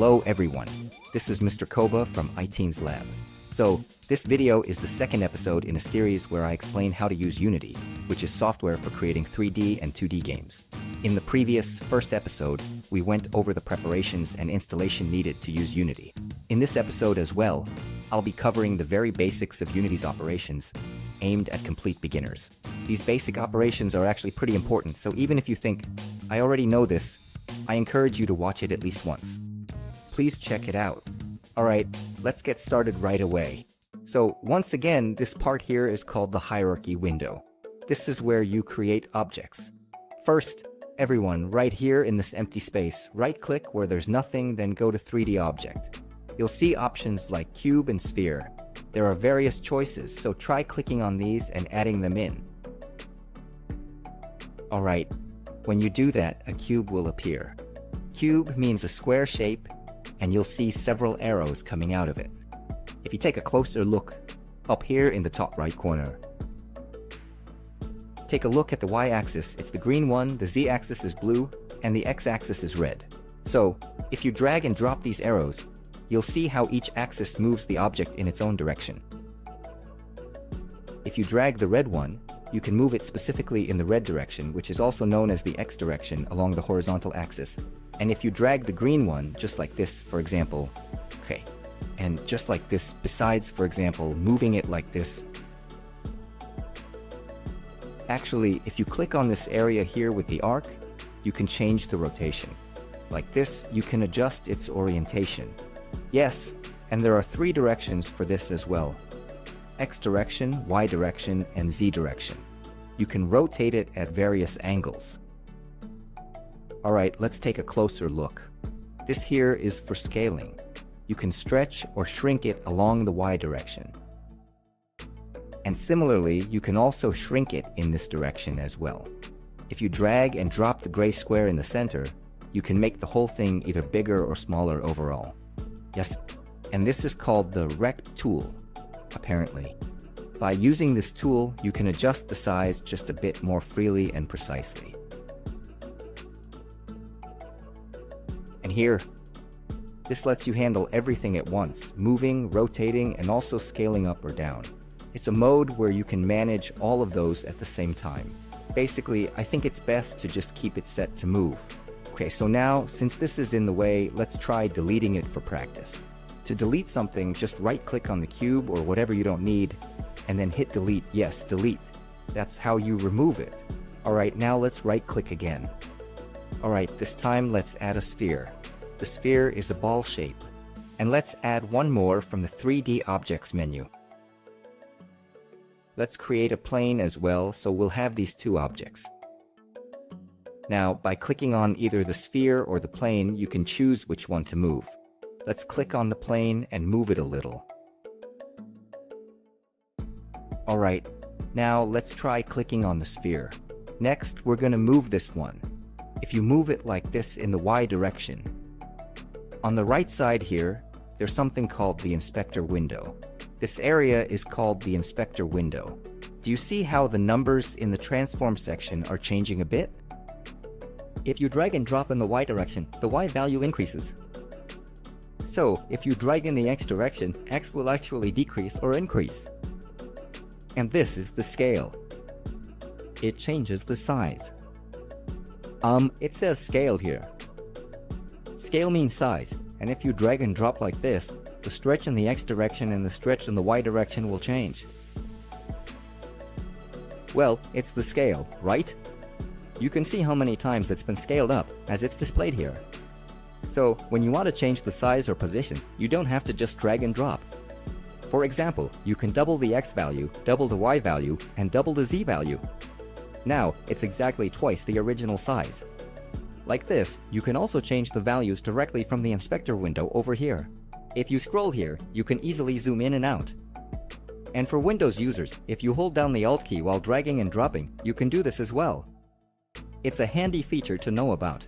Hello everyone, this is Mr. Koba from ITeens Lab. So, this video is the second episode in a series where I explain how to use Unity, which is software for creating 3D and 2D games. In the previous first episode, we went over the preparations and installation needed to use Unity. In this episode as well, I'll be covering the very basics of Unity's operations, aimed at complete beginners. These basic operations are actually pretty important, so even if you think, I already know this, I encourage you to watch it at least once. Please check it out. Alright, let's get started right away. So once again, this part here is called the hierarchy window. This is where you create objects. First, everyone, right here in this empty space, right-click where there's nothing, then go to 3D object. You'll see options like cube and sphere. There are various choices, so try clicking on these and adding them in. Alright, when you do that, a cube will appear. Cube means a square shape, and you'll see several arrows coming out of it. If you take a closer look, up here in the top right corner, take a look at the y-axis. It's the green one, the z-axis is blue, and the x-axis is red. So, if you drag and drop these arrows, you'll see how each axis moves the object in its own direction. If you drag the red one, you can move it specifically in the red direction, which is also known as the x direction along the horizontal axis. And if you drag the green one, just like this, for example, and just like this, besides, for example, moving it like this. Actually, if you click on this area here with the arc, you can change the rotation. Like this, you can adjust its orientation. Yes, and there are 3 directions for this as well. X direction, Y direction, and Z direction. You can rotate it at various angles. Alright, let's take a closer look. This here is for scaling. You can stretch or shrink it along the Y direction. And similarly, you can also shrink it in this direction as well. If you drag and drop the gray square in the center, you can make the whole thing either bigger or smaller overall. Yes, and this is called the Rect tool, apparently. By using this tool, you can adjust the size just a bit more freely and precisely. And here, this lets you handle everything at once, moving, rotating, and also scaling up or down. It's a mode where you can manage all of those at the same time. Basically, I think it's best to just keep it set to move. Okay, so now, since this is in the way, let's try deleting it for practice. To delete something, just right-click on the cube or whatever you don't need, and then hit delete. Yes, delete. That's how you remove it. Alright, now let's right-click again. Alright, this time let's add a sphere. The sphere is a ball shape. And let's add one more from the 3D Objects menu. Let's create a plane as well, so we'll have these 2 objects. Now, by clicking on either the sphere or the plane, you can choose which one to move. Let's click on the plane and move it a little. Alright, now let's try clicking on the sphere. Next, we're going to move this one. If you move it like this in the Y direction, on the right side here, there's something called the inspector window. This area is called the inspector window. Do you see how the numbers in the transform section are changing a bit? If you drag and drop in the Y direction, the Y value increases. So, if you drag in the X direction, X will actually decrease or increase. And this is the scale. It changes the size. It says scale here. Scale means size, and if you drag and drop like this, the stretch in the X direction and the stretch in the Y direction will change. Well, it's the scale, right? You can see how many times it's been scaled up, as it's displayed here. So, when you want to change the size or position, you don't have to just drag and drop. For example, you can double the X value, double the Y value, and double the Z value. Now, it's exactly twice the original size. Like this, you can also change the values directly from the inspector window over here. If you scroll here, you can easily zoom in and out. And for Windows users, if you hold down the Alt key while dragging and dropping, you can do this as well. It's a handy feature to know about.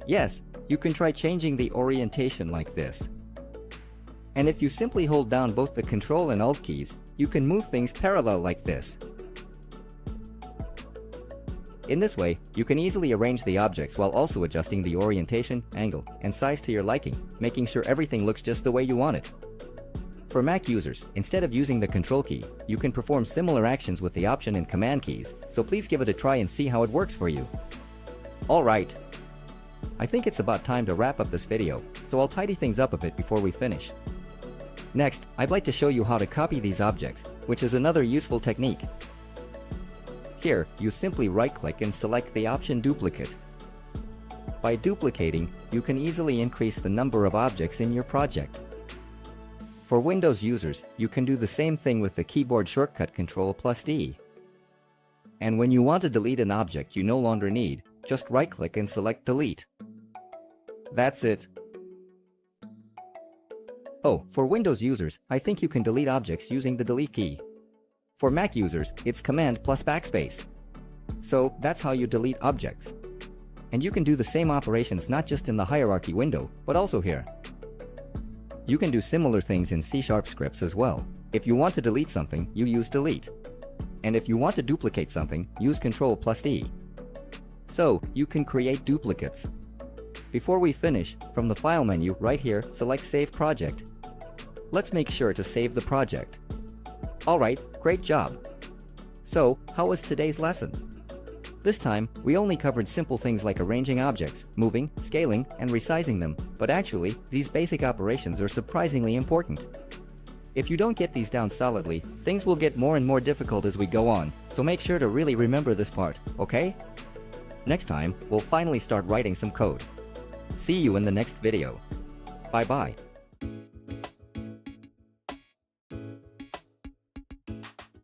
Yes, you can try changing the orientation like this. And if you simply hold down both the Control and Alt keys, you can move things parallel like this. In this way, you can easily arrange the objects while also adjusting the orientation, angle, and size to your liking, making sure everything looks just the way you want it. For Mac users, instead of using the Control key, you can perform similar actions with the Option and Command keys, so please give it a try and see how it works for you. Alright, I think it's about time to wrap up this video, so I'll tidy things up a bit before we finish. Next, I'd like to show you how to copy these objects, which is another useful technique. Here, you simply right-click and select the option Duplicate. By duplicating, you can easily increase the number of objects in your project. For Windows users, you can do the same thing with the keyboard shortcut Ctrl+D. And when you want to delete an object you no longer need, just right-click and select Delete. That's it. Oh, for Windows users, I think you can delete objects using the Delete key. For Mac users, it's Command plus Backspace. So that's how you delete objects. And you can do the same operations not just in the hierarchy window, but also here. You can do similar things in C# scripts as well. If you want to delete something, you use Delete. And if you want to duplicate something, use Ctrl+D. So, you can create duplicates. Before we finish, from the File menu right here, select Save Project. Let's make sure to save the project. Alright, great job! So, how was today's lesson? This time, we only covered simple things like arranging objects, moving, scaling, and resizing them, but actually, these basic operations are surprisingly important. If you don't get these down solidly, things will get more and more difficult as we go on, so make sure to really remember this part, okay? Next time, we'll finally start writing some code. See you in the next video. Bye-bye.